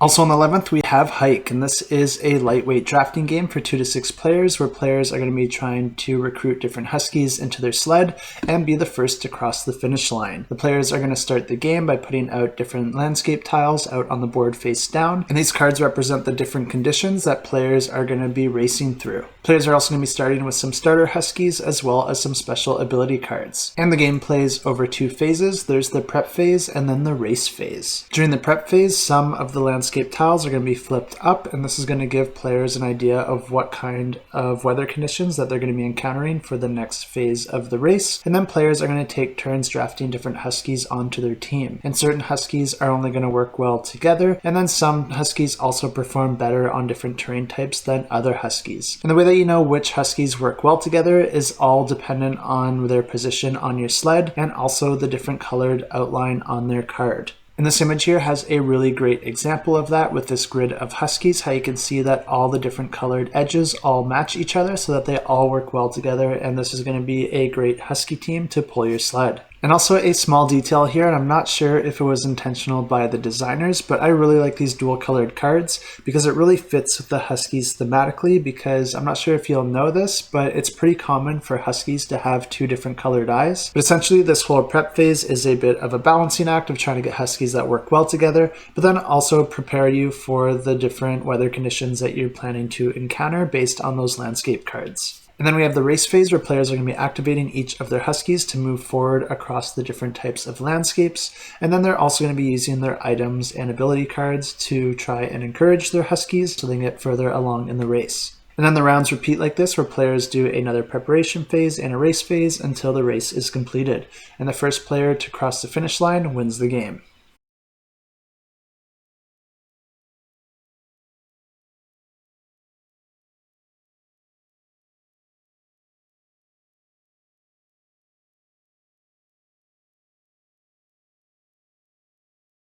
Also on the 11th, we have Hike, and this is a lightweight drafting game for 2 to 6 players where players are going to be trying to recruit different Huskies into their sled and be the first to cross the finish line. The players are going to start the game by putting out different landscape tiles out on the board face down, and these cards represent the different conditions that players are going to be racing through. Players are also going to be starting with some starter Huskies as well as some special ability cards. And the game plays over 2 phases. There's the prep phase and then the race phase. During the prep phase, some of the landscape tiles are going to be flipped up, and this is going to give players an idea of what kind of weather conditions that they're going to be encountering for the next phase of the race. And then players are going to take turns drafting different Huskies onto their team. And certain Huskies are only going to work well together, and then some Huskies also perform better on different terrain types than other Huskies. And the way that you know which Huskies work well together is all dependent on their position on your sled and also the different colored outline on their card. And this image here has a really great example of that with this grid of Huskies, how you can see that all the different colored edges all match each other so that they all work well together, and this is going to be a great Husky team to pull your sled. And also a small detail here, and I'm not sure if it was intentional by the designers, but I really like these dual colored cards because it really fits with the Huskies thematically, because I'm not sure if you'll know this, but it's pretty common for Huskies to have 2 different colored eyes. But essentially this whole prep phase is a bit of a balancing act of trying to get Huskies that work well together, but then also prepare you for the different weather conditions that you're planning to encounter based on those landscape cards. And then we have the race phase where players are going to be activating each of their Huskies to move forward across the different types of landscapes. And then they're also going to be using their items and ability cards to try and encourage their Huskies so they can get further along in the race. And then the rounds repeat like this, where players do another preparation phase and a race phase until the race is completed. And the first player to cross the finish line wins the game.